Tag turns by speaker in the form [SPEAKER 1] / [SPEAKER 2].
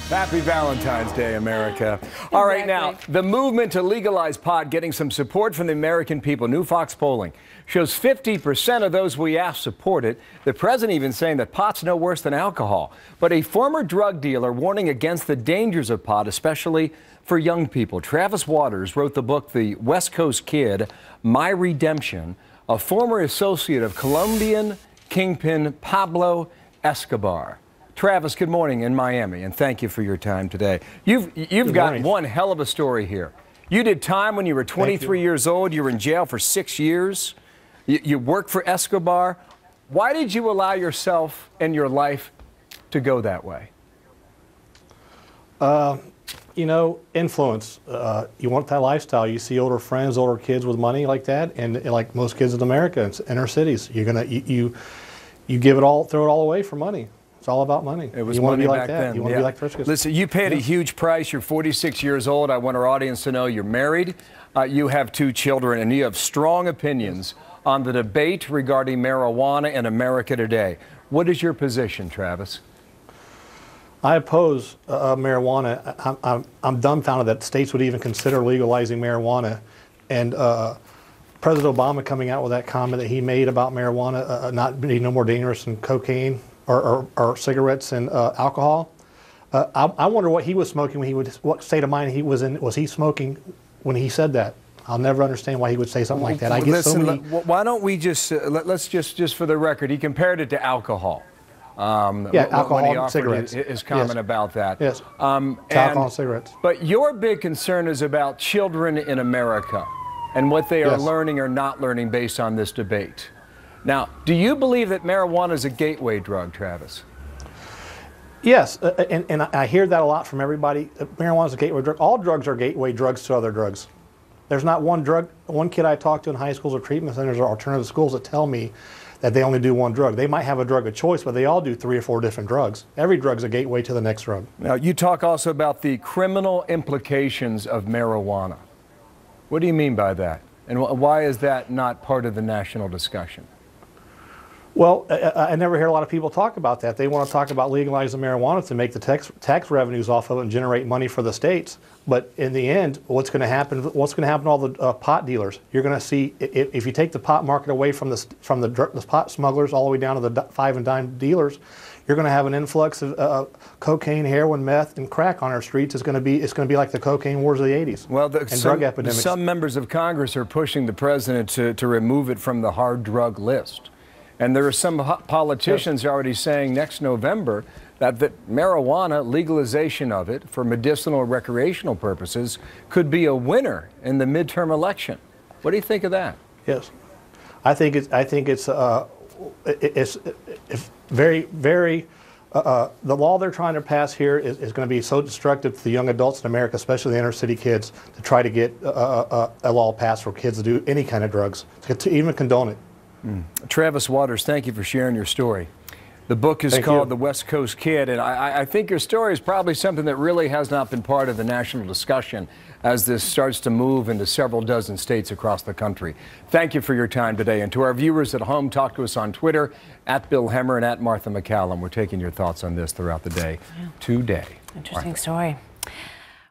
[SPEAKER 1] Happy Valentine's Day, America. All right, now, the movement to legalize pot getting some support from the American people. New Fox polling shows 50% of those we asked support it. The president even saying that pot's no worse than alcohol. But a former drug dealer warning against the dangers of pot, especially for young people. Travis Waters wrote the book, The West Coast Kid, My Redemption, a former associate of Colombian kingpin Pablo Escobar. Travis, good morning in Miami, and thank you for your time today. You've got one hell of a story here. You did time when you were 23 years old. You were in jail for 6 years. You worked for Escobar. Why did you allow yourself and your life to go that way?
[SPEAKER 2] You know, influence. You want that lifestyle. You see older friends, older kids with money like that, and like most kids in America, in inner cities, you're gonna you give it all, throw it all away for money. It's all about money.
[SPEAKER 1] It was
[SPEAKER 2] you want to
[SPEAKER 1] money
[SPEAKER 2] be like
[SPEAKER 1] back
[SPEAKER 2] that.
[SPEAKER 1] then.
[SPEAKER 2] You want to be like the rich kids.
[SPEAKER 1] Listen, you paid a huge price. You're 46 years old. I want our audience to know you're married. You have 2 children, and you have strong opinions on the debate regarding marijuana in America today. What is your position, Travis?
[SPEAKER 2] I oppose marijuana. I'm dumbfounded that states would even consider legalizing marijuana. And President Obama coming out with that comment that he made about marijuana not being no more dangerous than cocaine or cigarettes and alcohol. I wonder what he was smoking when he would, what state of mind he was in. Was he smoking when he said that? I'll never understand why he would say something like that. I get
[SPEAKER 1] Listen,
[SPEAKER 2] so many.
[SPEAKER 1] Why don't we just let's just for the record, he compared it to alcohol.
[SPEAKER 2] Alcohol
[SPEAKER 1] when he
[SPEAKER 2] and
[SPEAKER 1] offered
[SPEAKER 2] cigarettes.
[SPEAKER 1] his comment about that.
[SPEAKER 2] Yes. Alcohol and cigarettes.
[SPEAKER 1] But your big concern is about children in America and what they are learning or not learning based on this debate. Now, do you believe that marijuana is a gateway drug, Travis?
[SPEAKER 2] Yes, and I hear that a lot from everybody. Marijuana is a gateway drug. All drugs are gateway drugs to other drugs. There's not one kid I talk to in high schools or treatment centers or alternative schools that tell me that they only do one drug. They might have a drug of choice, but they all do 3 or 4 different drugs. Every drug's a gateway to the next drug.
[SPEAKER 1] Now, you talk also about the criminal implications of marijuana. What do you mean by that? And why is that not part of the national discussion?
[SPEAKER 2] Well, I never hear a lot of people talk about that. They want to talk about legalizing marijuana to make the tax revenues off of it and generate money for the states. But in the end, what's going to happen? What's going to happen to all the pot dealers? You're going to see, if you take the pot market away from the pot smugglers all the way down to the 5 and dime dealers, you're going to have an influx of cocaine, heroin, meth, and crack on our streets. It's going to be like the cocaine wars of the '80s.
[SPEAKER 1] Well,
[SPEAKER 2] drug epidemics.
[SPEAKER 1] Some members of Congress are pushing the president to remove it from the hard drug list. And there are some politicians already saying next November that marijuana, legalization of it for medicinal and recreational purposes, could be a winner in the midterm election. What do you think of that?
[SPEAKER 2] Yes, I think it's very, very. The law they're trying to pass here is going to be so destructive to the young adults in America, especially the inner city kids, to try to get a law passed for kids to do any kind of drugs, to even condone it.
[SPEAKER 1] Travis Waters, thank you for sharing your story. The book is called The West Coast Kid, and I think your story is probably something that really has not been part of the national discussion as this starts to move into several dozen states across the country. Thank you for your time today. And to our viewers at home, talk to us on Twitter, @BillHemmer and @Martha McCallum. We're taking your thoughts on this throughout the day today.
[SPEAKER 3] Interesting story.